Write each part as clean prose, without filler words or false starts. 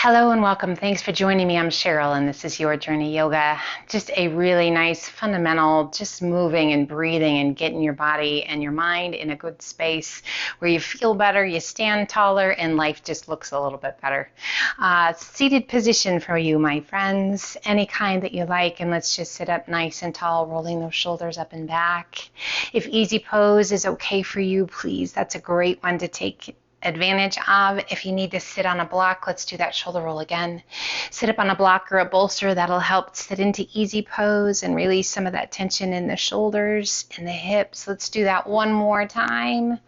Hello and welcome. Thanks for joining me. I'm Cheryl and this is Your Journey Yoga. Just a really nice fundamental, just moving and breathing and getting your body and your mind in a good space where you feel better, you stand taller, and life just looks a little bit better. Seated position for you, my friends, any kind that you like, and let's just sit up nice and tall, rolling those shoulders up and back. If easy pose is okay for you, please, that's a great one to take advantage of. If you need to sit on a block, let's do that shoulder roll again. Sit up on a block or a bolster. That'll help sit into easy pose and release some of that tension in the shoulders and the hips. Let's do that one more time.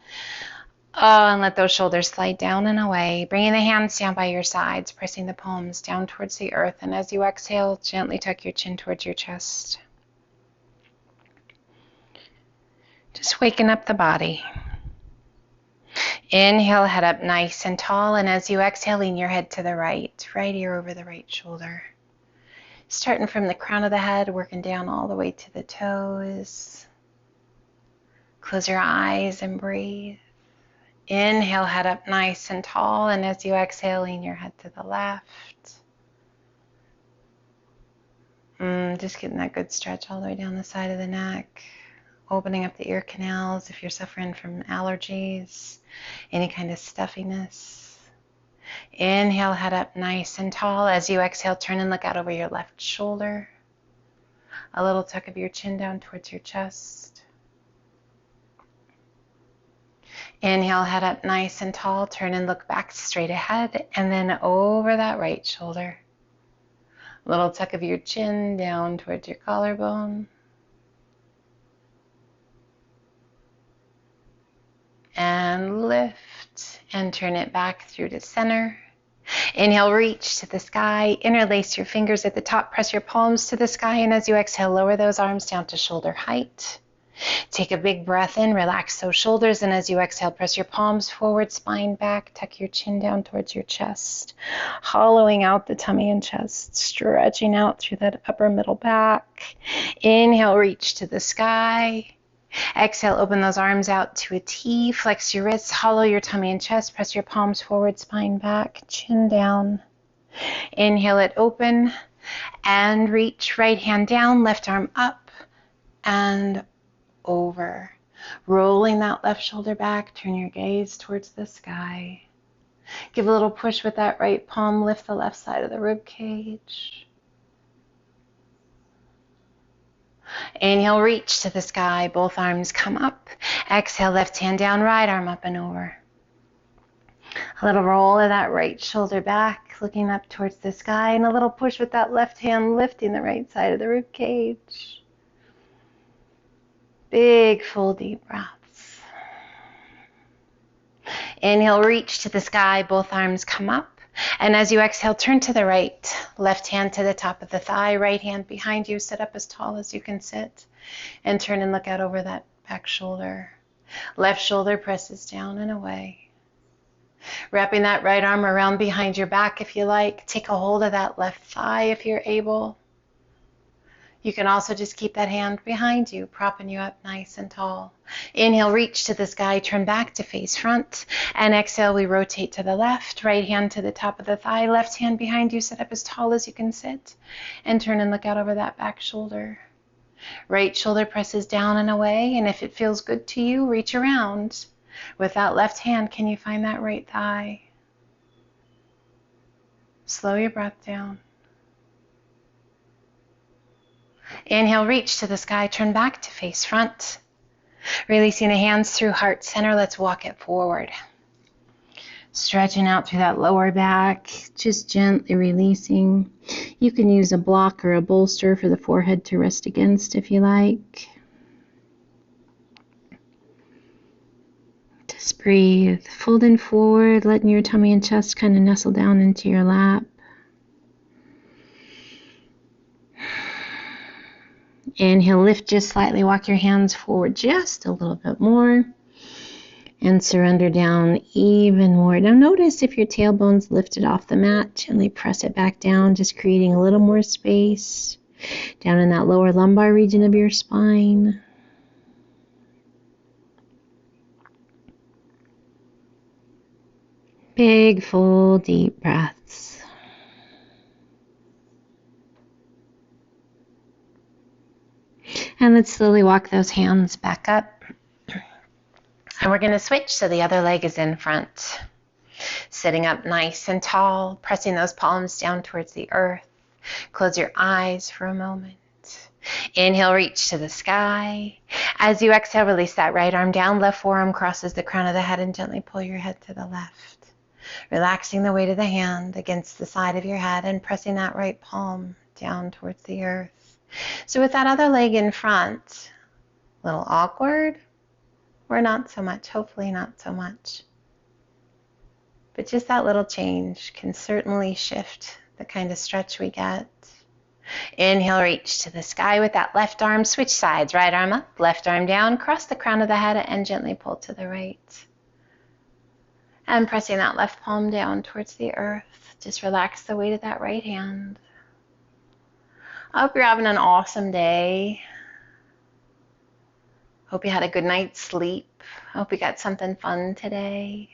And let those shoulders slide down and away. Bringing the hands down by your sides, pressing the palms down towards the earth. And as you exhale, gently tuck your chin towards your chest. Just waking up the body. Inhale, head up nice and tall, and as you exhale, lean your head to the right ear over the right shoulder. Starting from the crown of the head, working down all the way to the toes. Close your eyes and breathe. Inhale, head up nice and tall, and as you exhale, lean your head to the left. Just getting that good stretch all the way down the side of the neck. Opening up the ear canals if you're suffering from allergies, any kind of stuffiness. Inhale, head up nice and tall. As you exhale, turn and look out over your left shoulder. A little tuck of your chin down towards your chest. Inhale, head up nice and tall. Turn and look back straight ahead and then over that right shoulder. A little tuck of your chin down towards your collarbone. And lift and turn it back through to center. Inhale, reach to the sky. Interlace your fingers at the top. Press your palms to the sky. And as you exhale, lower those arms down to shoulder height. Take a big breath in. Relax those shoulders. And as you exhale, press your palms forward, spine back. Tuck your chin down towards your chest. Hollowing out the tummy and chest. Stretching out through that upper middle back. Inhale, reach to the sky. Exhale, open those arms out to a T. Flex your wrists, hollow your tummy and chest. Press your palms forward, spine back, chin down. Inhale it open and reach. Right hand down, left arm up and over. Rolling that left shoulder back, turn your gaze towards the sky. Give a little push with that right palm. Lift the left side of the rib cage. Inhale, reach to the sky. Both arms come up. Exhale, left hand down, right arm up and over. A little roll of that right shoulder back, looking up towards the sky, and a little push with that left hand, lifting the right side of the rib cage. Big, full, deep breaths. Inhale, reach to the sky. Both arms come up. And as you exhale, turn to the right. Left hand to the top of the thigh, right hand behind you. Sit up as tall as you can sit. And turn and look out over that back shoulder. Left shoulder presses down and away. Wrapping that right arm around behind your back if you like. Take a hold of that left thigh if you're able. You can also just keep that hand behind you, propping you up nice and tall. Inhale, reach to the sky, turn back to face front. And exhale, we rotate to the left, right hand to the top of the thigh, left hand behind you, sit up as tall as you can sit. And turn and look out over that back shoulder. Right shoulder presses down and away, and if it feels good to you, reach around. With that left hand, can you find that right thigh? Slow your breath down. Inhale, reach to the sky, turn back to face front. Releasing the hands through heart center, let's walk it forward. Stretching out through that lower back, just gently releasing. You can use a block or a bolster for the forehead to rest against if you like. Just breathe, folding forward, letting your tummy and chest kind of nestle down into your lap. Inhale, lift just slightly, walk your hands forward just a little bit more, and surrender down even more. Now notice if your tailbone's lifted off the mat, gently press it back down, just creating a little more space down in that lower lumbar region of your spine. Big, full, deep breaths. And let's slowly walk those hands back up. And we're going to switch so the other leg is in front. Sitting up nice and tall, pressing those palms down towards the earth. Close your eyes for a moment. Inhale, reach to the sky. As you exhale, release that right arm down. Left forearm crosses the crown of the head and gently pull your head to the left. Relaxing the weight of the hand against the side of your head and pressing that right palm down towards the earth. So with that other leg in front, a little awkward, or not so much, hopefully not so much. But just that little change can certainly shift the kind of stretch we get. Inhale, reach to the sky with that left arm. Switch sides, right arm up, left arm down. Cross the crown of the head and gently pull to the right. And pressing that left palm down towards the earth. Just relax the weight of that right hand. I hope you're having an awesome day. Hope you had a good night's sleep. Hope you got something fun today,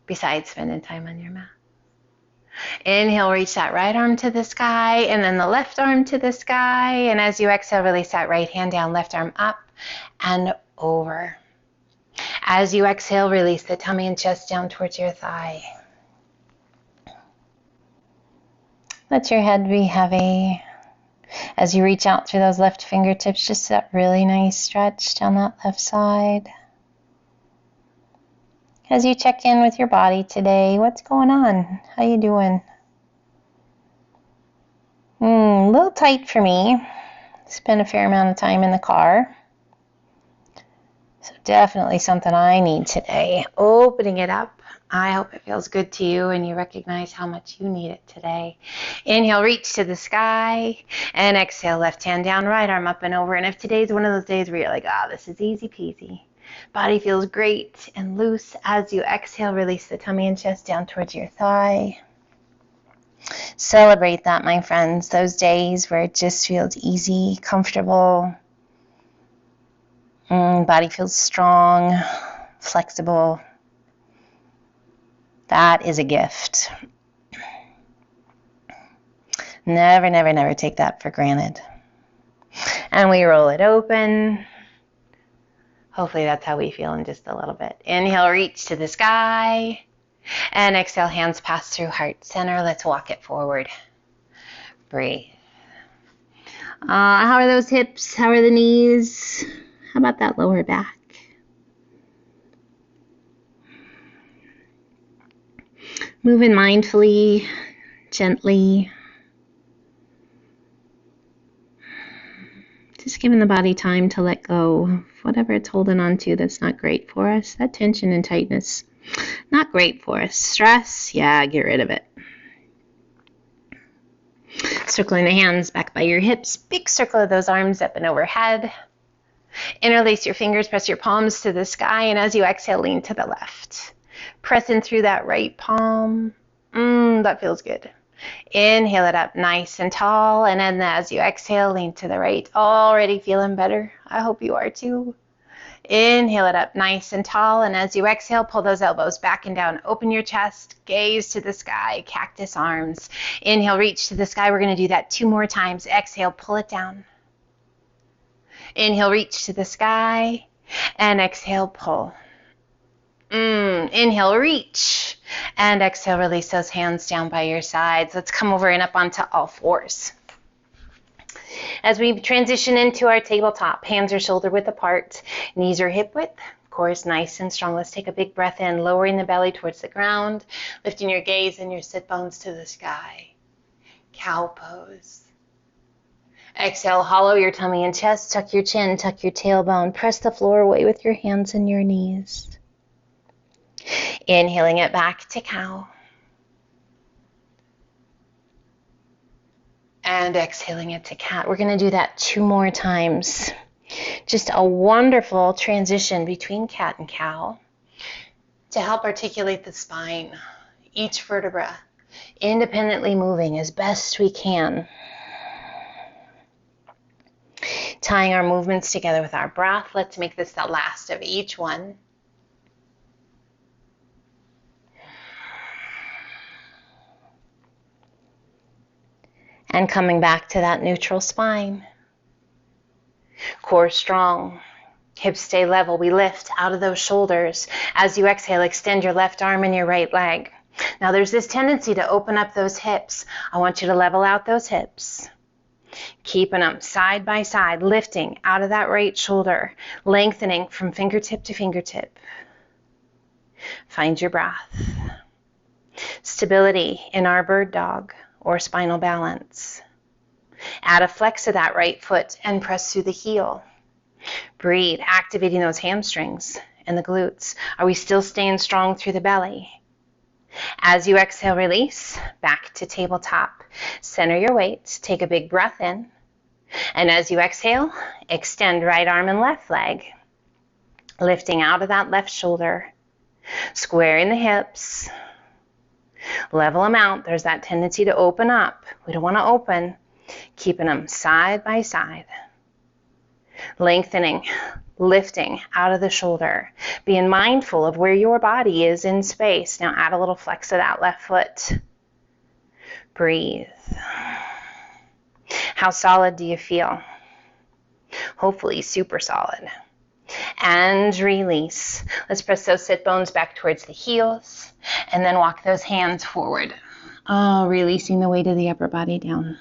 besides spending time on your mat. Inhale, reach that right arm to the sky, and then the left arm to the sky. And as you exhale, release that right hand down, left arm up and over. As you exhale, release the tummy and chest down towards your thigh. Let your head be heavy. As you reach out through those left fingertips, just that really nice stretch down that left side. As you check in with your body today, what's going on? How you doing? A little tight for me. Spent a fair amount of time in the car. So definitely something I need today. Opening it up. I hope it feels good to you and you recognize how much you need it today. Inhale, reach to the sky, and exhale, left hand down, right arm up and over. And if today's one of those days where you're like, this is easy peasy, body feels great and loose, as you exhale, release the tummy and chest down towards your thigh. Celebrate that, my friends, those days where it just feels easy, comfortable, body feels strong, flexible. That is a gift. Never, never, never take that for granted. And we roll it open. Hopefully that's how we feel in just a little bit. Inhale, reach to the sky. And exhale, hands pass through heart center. Let's walk it forward. Breathe. How are those hips? How are the knees? How about that lower back? Moving mindfully, gently. Just giving the body time to let go of whatever it's holding on to that's not great for us. That tension and tightness, not great for us. Stress, yeah, get rid of it. Circling the hands back by your hips. Big circle of those arms up and overhead. Interlace your fingers, press your palms to the sky, and as you exhale, lean to the left. Press in through that right palm. That feels good. Inhale it up nice and tall, and then as you exhale, lean to the right. Already feeling better. I hope you are too. Inhale it up nice and tall, and as you exhale, pull those elbows back and down. Open your chest, gaze to the sky, cactus arms. Inhale, reach to the sky. We're going to do that 2 more times. Exhale, pull it down. Inhale, reach to the sky, and exhale, pull. Inhale, reach, and exhale, release those hands down by your sides. Let's come over and up onto all fours. As we transition into our tabletop, hands are shoulder width apart, knees are hip width, core is nice and strong. Let's take a big breath in, lowering the belly towards the ground, lifting your gaze and your sit bones to the sky. Cow pose. Exhale, hollow your tummy and chest, tuck your chin, tuck your tailbone, press the floor away with your hands and your knees. Inhaling it back to cow. And exhaling it to cat. We're going to do that 2 more times. Just a wonderful transition between cat and cow to help articulate the spine. Each vertebra independently moving as best we can. Tying our movements together with our breath. Let's make this the last of each one. And coming back to that neutral spine. Core strong. Hips stay level. We lift out of those shoulders. As you exhale, extend your left arm and your right leg. Now there's this tendency to open up those hips. I want you to level out those hips. Keeping them side by side, lifting out of that right shoulder, lengthening from fingertip to fingertip. Find your breath. Stability in our bird dog or spinal balance. Add a flex of that right foot and press through the heel. Breathe, activating those hamstrings and the glutes. Are we still staying strong through the belly? As you exhale, release, back to tabletop. Center your weight, take a big breath in. And as you exhale, extend right arm and left leg. Lifting out of that left shoulder. Squaring the hips. Level them out. There's that tendency to open up. We don't want to open. Keeping them side by side. Lengthening, lifting out of the shoulder. Being mindful of where your body is in space. Now add a little flex of that left foot. Breathe. How solid do you feel? Hopefully super solid. And release. Let's press those sit bones back towards the heels and then walk those hands forward. Oh, releasing the weight of the upper body down.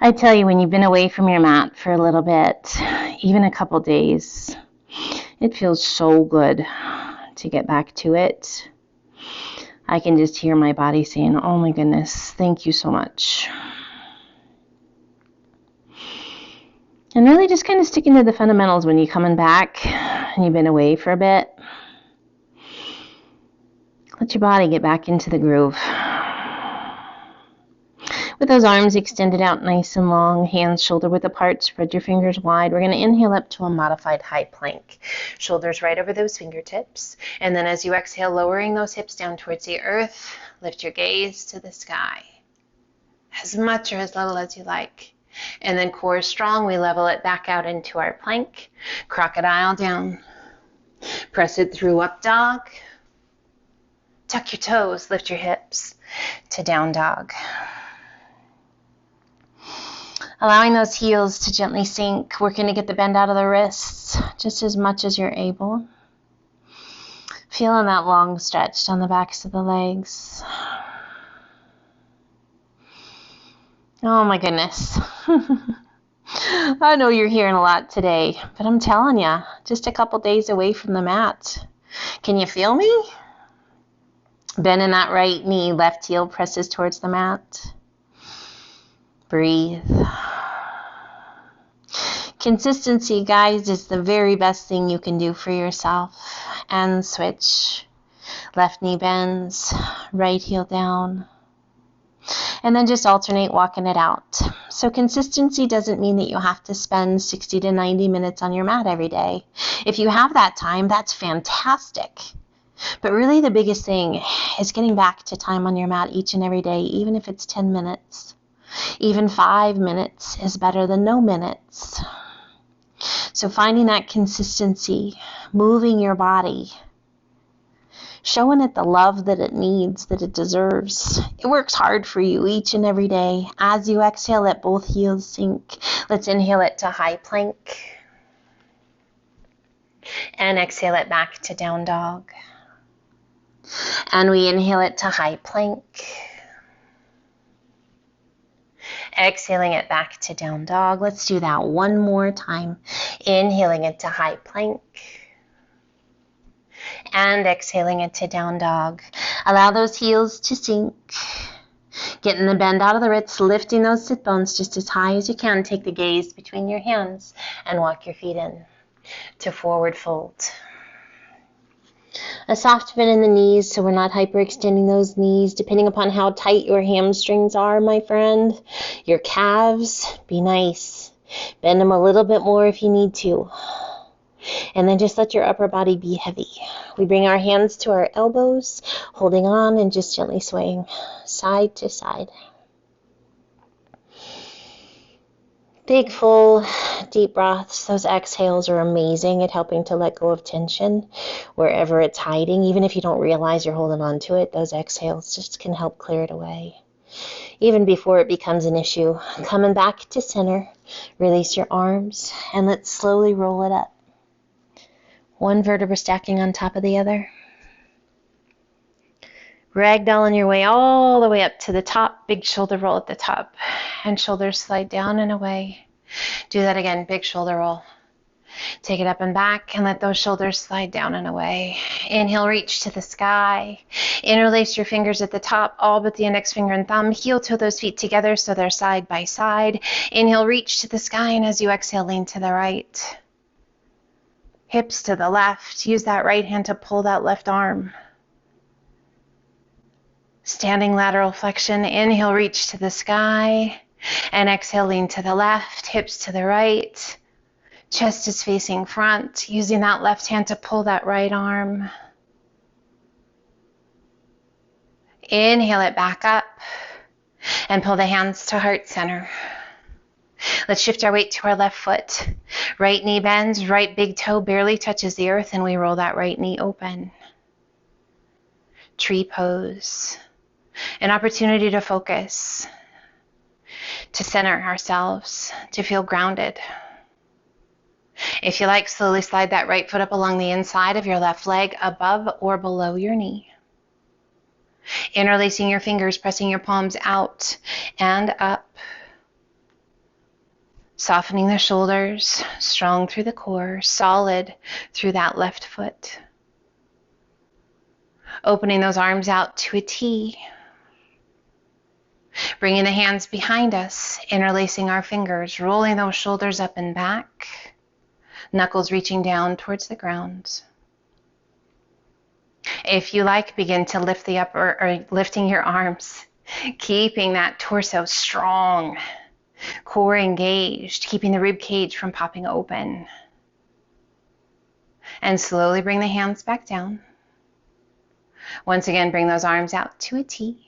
I tell you, when you've been away from your mat for a little bit, even a couple days, it feels so good to get back to it. I can just hear my body saying, oh my goodness, thank you so much. And really just kind of sticking to the fundamentals when you're coming back and you've been away for a bit. Let your body get back into the groove. With those arms extended out nice and long, hands shoulder width apart, spread your fingers wide. We're going to inhale up to a modified high plank. Shoulders right over those fingertips. And then as you exhale, lowering those hips down towards the earth, lift your gaze to the sky. As much or as little as you like. And then core strong, we level it back out into our plank. Crocodile down. Press it through up dog. Tuck your toes, lift your hips to down dog. Allowing those heels to gently sink, working to get the bend out of the wrists just as much as you're able. Feeling that long stretch down the backs of the legs. Oh my goodness. I know you're hearing a lot today, but I'm telling you, just a couple days away from the mat. Can you feel me? Bending that right knee, left heel presses towards the mat. Breathe. Consistency, guys, is the very best thing you can do for yourself. And switch. Left knee bends, right heel down. And then just alternate walking it out. So consistency doesn't mean that you have to spend 60 to 90 minutes on your mat every day. If you have that time, that's fantastic. But really the biggest thing is getting back to time on your mat each and every day, even if it's 10 minutes. Even 5 minutes is better than no minutes. So finding that consistency, moving your body, showing it the love that it needs, that it deserves. It works hard for you each and every day. As you exhale, let both heels sink. Let's inhale it to high plank. And exhale it back to down dog. And we inhale it to high plank. Exhaling it back to down dog. Let's do that one more time. Inhaling it to high plank. And exhaling it to down dog. Allow those heels to sink. Getting the bend out of the wrists, lifting those sit bones just as high as you can. Take the gaze between your hands and walk your feet in to forward fold. A soft bend in the knees so we're not hyperextending those knees. Depending upon how tight your hamstrings are, my friend, your calves, be nice. Bend them a little bit more if you need to. And then just let your upper body be heavy. We bring our hands to our elbows, holding on and just gently swaying side to side. Big, full, deep breaths. Those exhales are amazing at helping to let go of tension wherever it's hiding. Even if you don't realize you're holding on to it, those exhales just can help clear it away. even before it becomes an issue. Coming back to center, release your arms, and let's slowly roll it up. One vertebra stacking on top of the other. Ragdolling your way all the way up to the top, big shoulder roll at the top, and shoulders slide down and away. Do that again, big shoulder roll. Take it up and back and let those shoulders slide down and away. Inhale, reach to the sky. Interlace your fingers at the top, all but the index finger and thumb. Heel toe those feet together so they're side by side. Inhale, reach to the sky, and as you exhale, lean to the right. Hips to the left. Use that right hand to pull that left arm. Standing lateral flexion. Inhale, reach to the sky. And exhale, lean to the left. Hips to the right. Chest is facing front, using that left hand to pull that right arm. Inhale it back up and pull the hands to heart center. Let's shift our weight to our left foot. Right knee bends, right big toe barely touches the earth, and we roll that right knee open. Tree pose. An opportunity to focus, to center ourselves, to feel grounded. If you like, slowly slide that right foot up along the inside of your left leg, above or below your knee. Interlacing your fingers, pressing your palms out and up. Softening the shoulders, strong through the core, solid through that left foot. Opening those arms out to a T. Bringing the hands behind us, interlacing our fingers, rolling those shoulders up and back. Knuckles reaching down towards the ground. If you like, begin to lift the upper, or lifting your arms, keeping that torso strong, core engaged, keeping the rib cage from popping open. And slowly bring the hands back down. Once again, bring those arms out to a T.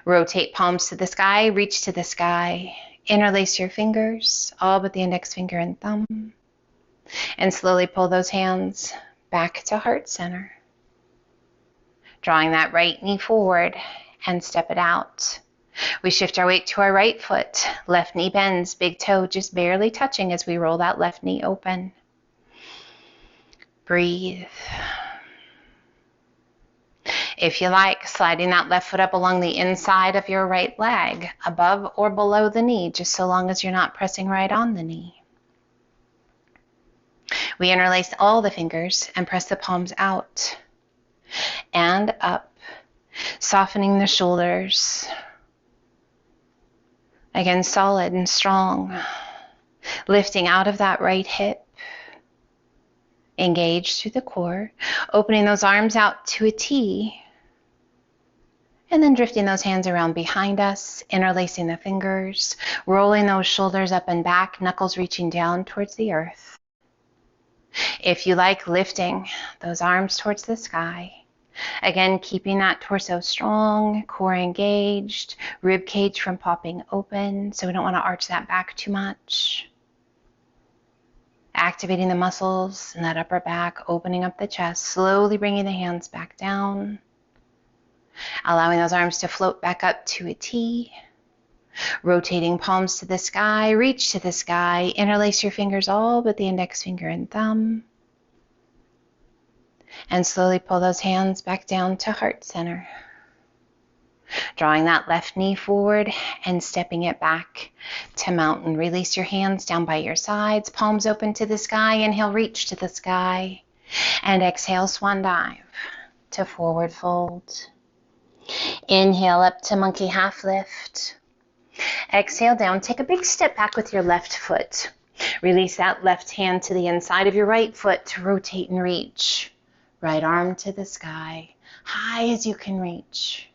Rotate palms to the sky, reach to the sky. Interlace your fingers, all but the index finger and thumb. And slowly pull those hands back to heart center. Drawing that right knee forward and step it out. We shift our weight to our right foot. Left knee bends, big toe just barely touching as we roll that left knee open. Breathe. If you like, sliding that left foot up along the inside of your right leg, above or below the knee, just so long as you're not pressing right on the knee. We interlace all the fingers and press the palms out and up, softening the shoulders. Again, solid and strong. Lifting out of that right hip. Engaged through the core. Opening those arms out to a T. And then drifting those hands around behind us, interlacing the fingers, rolling those shoulders up and back, knuckles reaching down towards the earth. If you like, lifting those arms towards the sky. Again, keeping that torso strong, core engaged, rib cage from popping open, so we don't want to arch that back too much. Activating the muscles in that upper back, opening up the chest, slowly bringing the hands back down. Allowing those arms to float back up to a T. Rotating palms to the sky, reach to the sky, interlace your fingers all but the index finger and thumb. And slowly pull those hands back down to heart center. Drawing that left knee forward and stepping it back to mountain. Release your hands down by your sides, palms open to the sky. Inhale, reach to the sky. And exhale, swan dive to forward fold. Inhale up to monkey half lift. Exhale down. Take a big step back with your left foot. Release that left hand to the inside of your right foot to rotate and reach. Right arm to the sky, high as you can reach.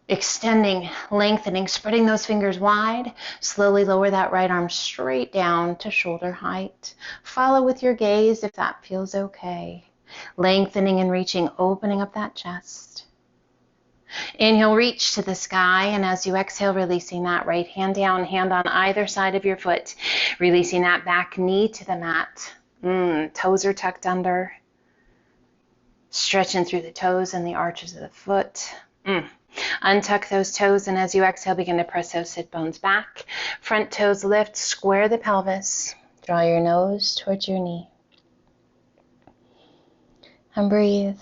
Extending, lengthening, spreading those fingers wide. Slowly lower that right arm straight down to shoulder height. Follow with your gaze if that feels okay. Lengthening and reaching, opening up that chest. Inhale, reach to the sky, and as you exhale, releasing that right hand down, hand on either side of your foot. Releasing that back knee to the mat. Toes are tucked under. Stretching through the toes and the arches of the foot. Untuck those toes, and as you exhale, begin to press those sit bones back. Front toes lift, square the pelvis. Draw your nose towards your knee. And breathe.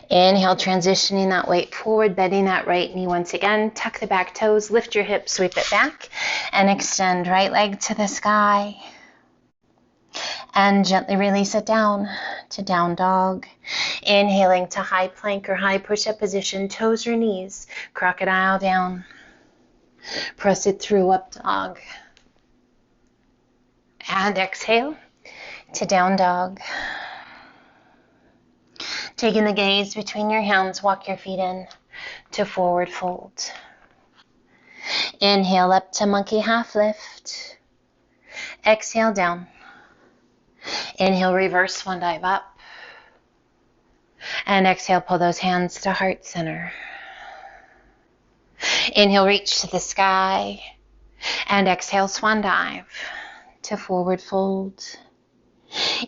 Inhale, transitioning that weight forward, bending that right knee once again. Tuck the back toes, lift your hips, sweep it back, and extend right leg to the sky. And gently release it down to down dog. Inhaling to high plank or high push-up position, toes or knees, crocodile down. Press it through, up dog. And exhale to down dog. Taking the gaze between your hands, walk your feet in to forward fold. Inhale up to monkey half lift. Exhale down. Inhale, reverse swan dive up. And exhale, pull those hands to heart center. Inhale, reach to the sky. And exhale, swan dive to forward fold.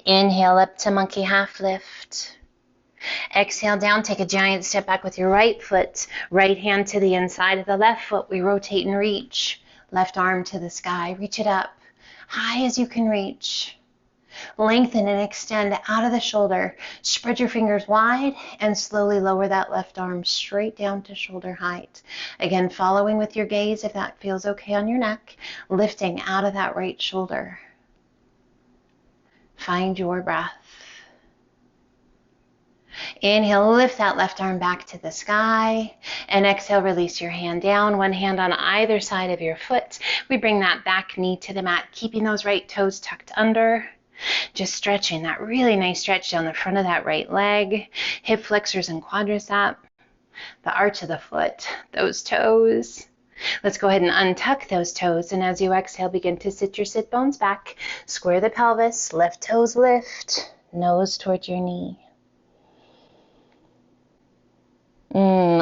Inhale up to monkey half lift. Exhale down, take a giant step back with your right foot, right hand to the inside of the left foot. We rotate and reach. Left arm to the sky, reach it up, high as you can reach. Lengthen and extend out of the shoulder. Spread your fingers wide and slowly lower that left arm straight down to shoulder height. Again, following with your gaze if that feels okay on your neck, lifting out of that right shoulder. Find your breath. Inhale, lift that left arm back to the sky, and exhale, release your hand down, one hand on either side of your foot. We bring that back knee to the mat, keeping those right toes tucked under. Just stretching that really nice stretch down the front of that right leg, hip flexors and quadricep, the arch of the foot, those toes. Let's go ahead and untuck those toes, and as you exhale, begin to sit your sit bones back, square the pelvis, left toes lift, nose towards your knee.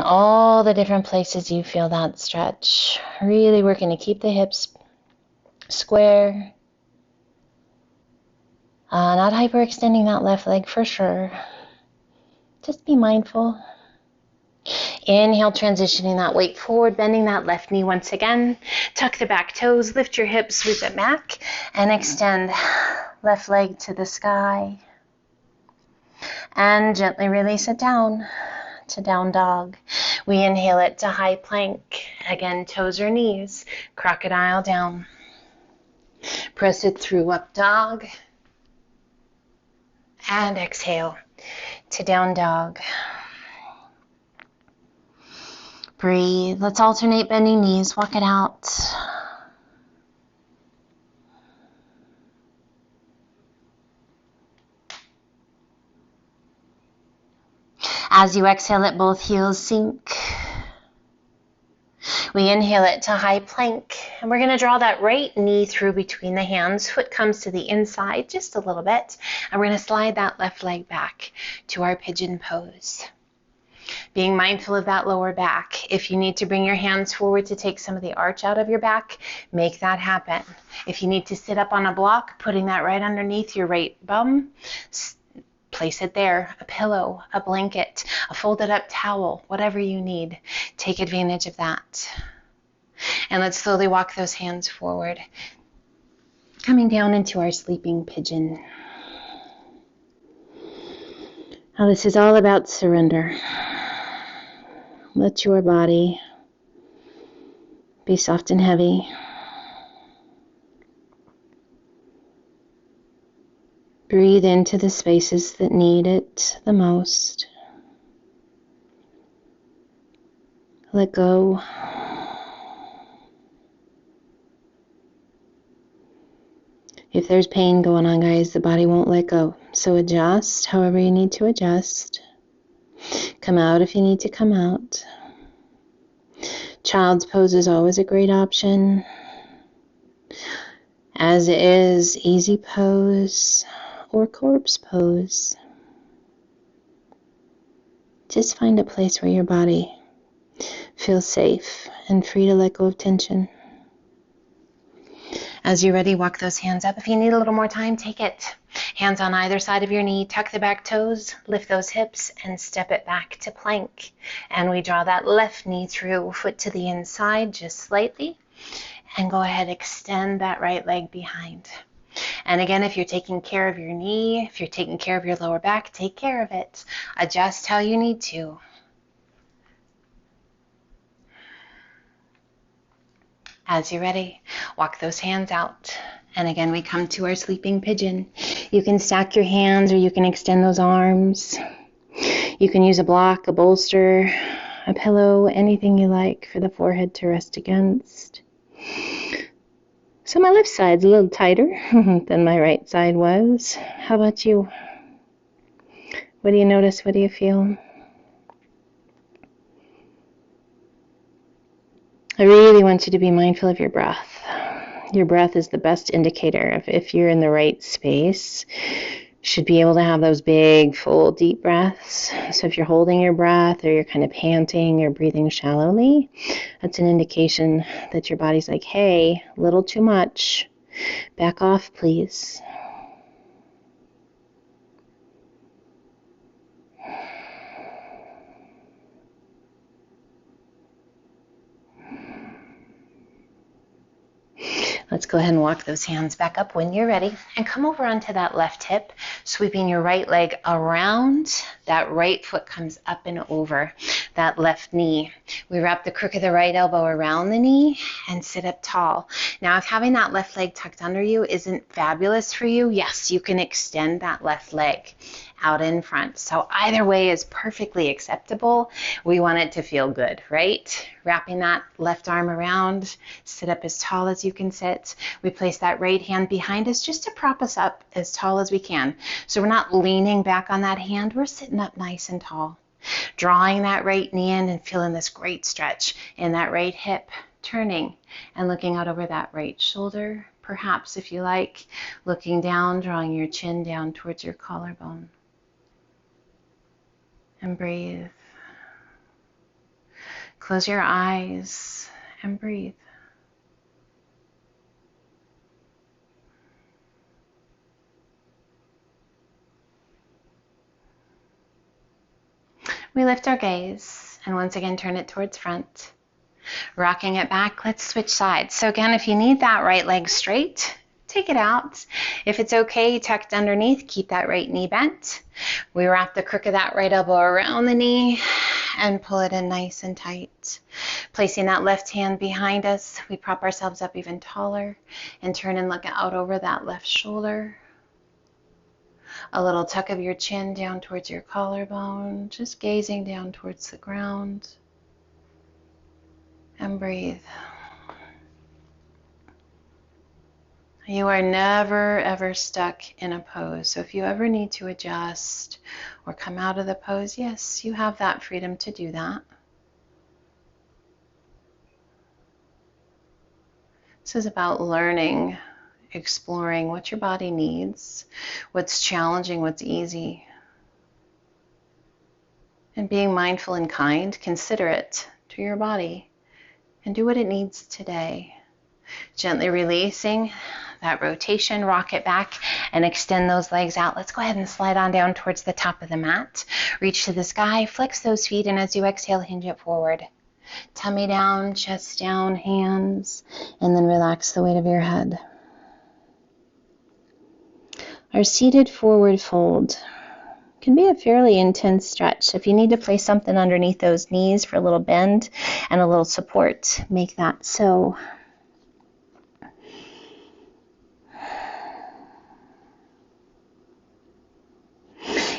All the different places you feel that stretch. Really working to keep the hips square. Not hyperextending that left leg for sure. Just be mindful. Inhale, transitioning that weight forward, bending that left knee once again. Tuck the back toes, lift your hips, sweep it back, and extend left leg to the sky. And gently release it down to down dog. We inhale it to high plank. Again, toes or knees, crocodile down. Press it through, up dog. And exhale to down dog. Breathe. Let's alternate bending knees. Walk it out. As you exhale, let both heels sink. We inhale it to high plank, and we're going to draw that right knee through between the hands. Foot comes to the inside just a little bit, and we're going to slide that left leg back to our pigeon pose. Being mindful of that lower back. If you need to bring your hands forward to take some of the arch out of your back, make that happen. If you need to sit up on a block, putting that right underneath your right bum, place it there, a pillow, a blanket, a folded up towel, whatever you need. Take advantage of that. And let's slowly walk those hands forward, coming down into our sleeping pigeon. Now this is all about surrender. Let your body be soft and heavy. Breathe into the spaces that need it the most. Let go. If there's pain going on, guys, the body won't let go. So adjust however you need to adjust. Come out if you need to come out. Child's pose is always a great option, as is easy pose or corpse pose. Just find a place where your body feels safe and free to let go of tension. As you're ready, walk those hands up. If you need a little more time, take it. Hands on either side of your knee, tuck the back toes, lift those hips, and step it back to plank. And we draw that left knee through, foot to the inside just slightly, and go ahead, extend that right leg behind. And again, if you're taking care of your knee, if you're taking care of your lower back, take care of it. Adjust how you need to. As you're ready, walk those hands out. And again, we come to our sleeping pigeon. You can stack your hands or you can extend those arms. You can use a block, a bolster, a pillow, anything you like for the forehead to rest against. So my left side's a little tighter than my right side was. How about you? What do you notice? What do you feel? I really want you to be mindful of your breath. Your breath is the best indicator of if you're in the right space. Should be able to have those big, full, deep breaths. So if you're holding your breath or you're kind of panting or breathing shallowly, that's an indication that your body's like, hey, a little too much. Back off, please. Let's go ahead and walk those hands back up when you're ready and come over onto that left hip, sweeping your right leg around. That right foot comes up and over that left knee. We wrap the crook of the right elbow around the knee and sit up tall. Now, if having that left leg tucked under you isn't fabulous for you, yes, you can extend that left leg out in front. So either way is perfectly acceptable. We want it to feel good, right? Wrapping that left arm around, sit up as tall as you can sit. We place that right hand behind us just to prop us up as tall as we can. So we're not leaning back on that hand, we're sitting up nice and tall. Drawing that right knee in and feeling this great stretch in that right hip, turning and looking out over that right shoulder. Perhaps, if you like, looking down, drawing your chin down towards your collarbone. And breathe. Close your eyes and breathe. We lift our gaze and once again turn it towards front. Rocking it back, let's switch sides. So again, if you need that right leg straight, take it out. If it's okay, tucked underneath, keep that right knee bent. We wrap the crook of that right elbow around the knee and pull it in nice and tight. Placing that left hand behind us, we prop ourselves up even taller and turn and look out over that left shoulder. A little tuck of your chin down towards your collarbone, just gazing down towards the ground. And breathe. You are never, ever stuck in a pose. So if you ever need to adjust or come out of the pose, yes, you have that freedom to do that. This is about learning, exploring what your body needs, what's challenging, what's easy. And being mindful and kind, considerate to your body, and do what it needs today. Gently releasing that rotation, rock it back and extend those legs out. Let's go ahead and slide on down towards the top of the mat. Reach to the sky, flex those feet, and as you exhale, hinge it forward. Tummy down, chest down, hands, and then relax the weight of your head. Our seated forward fold can be a fairly intense stretch. If you need to place something underneath those knees for a little bend and a little support, make that so.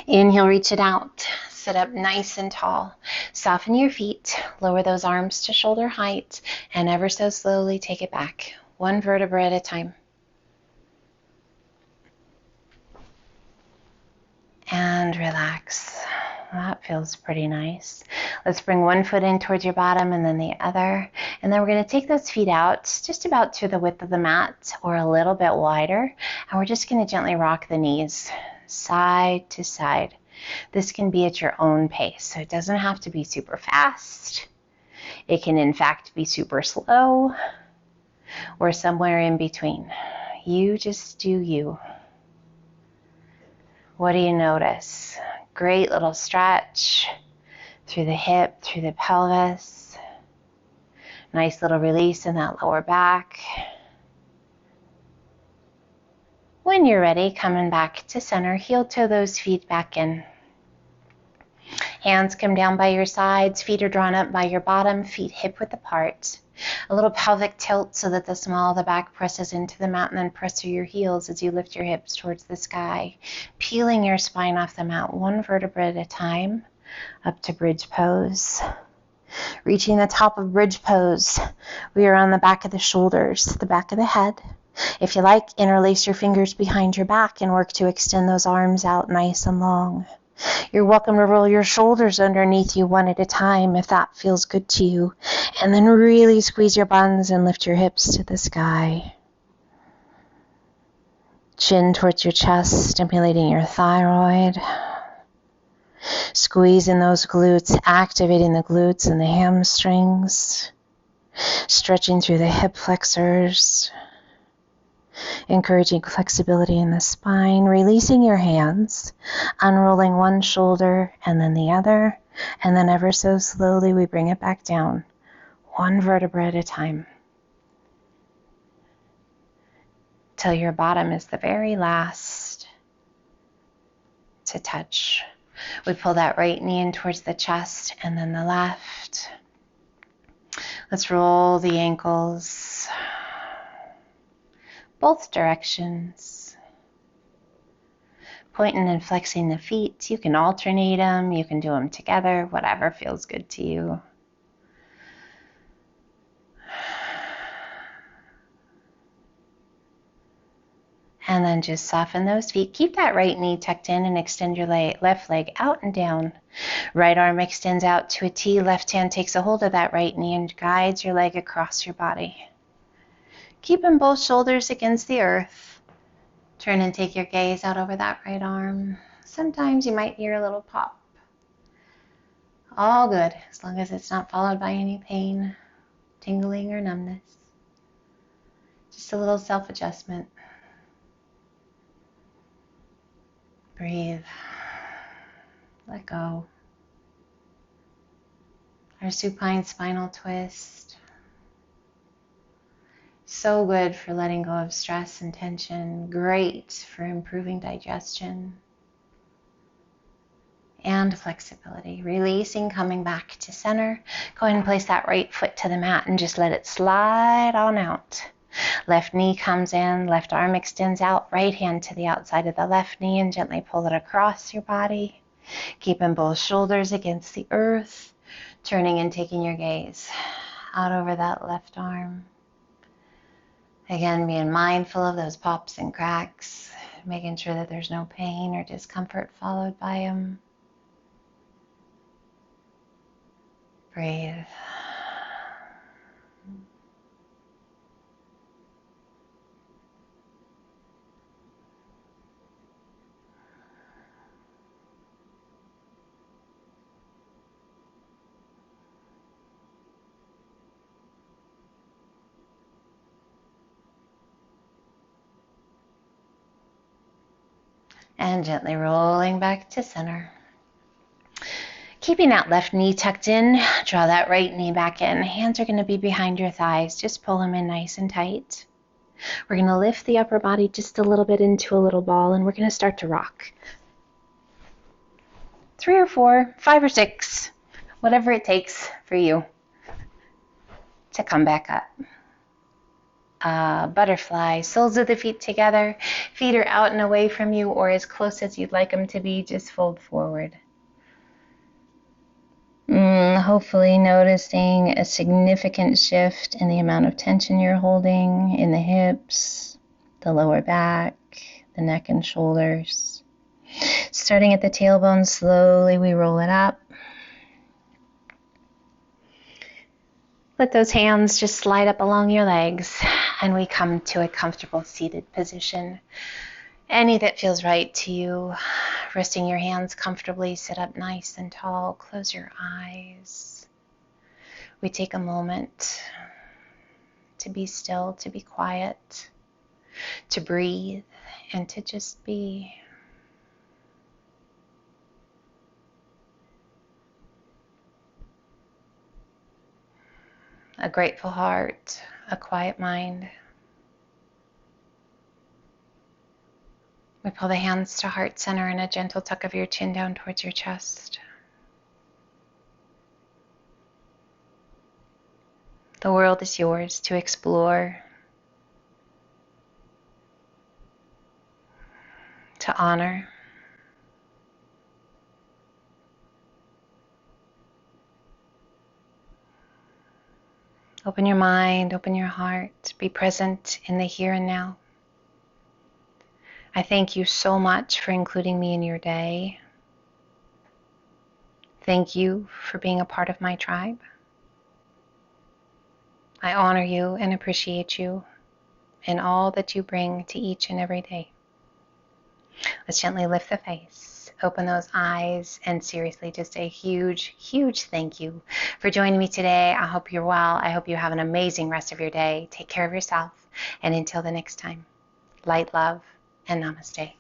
Inhale, reach it out. Sit up nice and tall. Soften your feet. Lower those arms to shoulder height. And ever so slowly take it back. One vertebra at a time. And relax. That feels pretty nice. Let's bring one foot in towards your bottom and then the other. And then we're going to take those feet out just about to the width of the mat or a little bit wider. And we're just going to gently rock the knees side to side. This can be at your own pace, so it doesn't have to be super fast. It can in fact be super slow or somewhere in between. You just do you. What do you notice? Great little stretch through the hip, through the pelvis. Nice little release in that lower back. When you're ready, coming back to center, heel toe those feet back in. Hands come down by your sides, feet are drawn up by your bottom, feet hip width apart. A little pelvic tilt so that the small of the back presses into the mat, and then press through your heels as you lift your hips towards the sky, peeling your spine off the mat one vertebra at a time, up to bridge pose. Reaching the top of bridge pose, we are on the back of the shoulders, the back of the head. If you like, interlace your fingers behind your back and work to extend those arms out nice and long. You're welcome to roll your shoulders underneath you one at a time if that feels good to you. And then really squeeze your buns and lift your hips to the sky. Chin towards your chest, stimulating your thyroid. Squeezing those glutes, activating the glutes and the hamstrings. Stretching through the hip flexors. Encouraging flexibility in the spine, releasing your hands, unrolling one shoulder and then the other, and then ever so slowly we bring it back down, one vertebra at a time, till your bottom is the very last to touch. We pull that right knee in towards the chest and then the left. Let's roll the ankles both directions. Pointing and flexing the feet. You can alternate them. You can do them together. Whatever feels good to you. And then just soften those feet. Keep that right knee tucked in and extend your left leg out and down. Right arm extends out to a T. Left hand takes a hold of that right knee and guides your leg across your body. Keeping both shoulders against the earth. Turn and take your gaze out over that right arm. Sometimes you might hear a little pop. All good, as long as it's not followed by any pain, tingling, or numbness. Just a little self-adjustment. Breathe. Let go. Our supine spinal twist. So good for letting go of stress and tension. Great for improving digestion and flexibility. Releasing, coming back to center. Go ahead and place that right foot to the mat and just let it slide on out. Left knee comes in, left arm extends out, right hand to the outside of the left knee and gently pull it across your body. Keeping both shoulders against the earth. Turning and taking your gaze out over that left arm. Again, being mindful of those pops and cracks, making sure that there's no pain or discomfort followed by them. Breathe. And gently rolling back to center. Keeping that left knee tucked in, draw that right knee back in. Hands are going to be behind your thighs. Just pull them in nice and tight. We're going to lift the upper body just a little bit into a little ball, and we're going to start to rock. 3 or 4, 5 or 6, whatever it takes for you to come back up. Butterfly, soles of the feet together, feet are out and away from you or as close as you'd like them to be, just fold forward. Hopefully noticing a significant shift in the amount of tension you're holding in the hips, the lower back, the neck and shoulders. Starting at the tailbone, slowly we roll it up. Let those hands just slide up along your legs, and we come to a comfortable seated position. Any that feels right to you. Resting your hands comfortably, sit up nice and tall, close your eyes. We take a moment to be still, to be quiet, to breathe, and to just be. a grateful heart, a quiet mind. We pull the hands to heart center and a gentle tuck of your chin down towards your chest. The world is yours to explore, to honor. Open your mind, open your heart, be present in the here and now. I thank you so much for including me in your day. Thank you for being a part of my tribe. I honor you and appreciate you and all that you bring to each and every day. Let's gently lift the face, open those eyes, and seriously just a huge, huge thank you for joining me today. I hope you're well. I hope you have an amazing rest of your day. Take care of yourself. And until the next time, light, love, and namaste.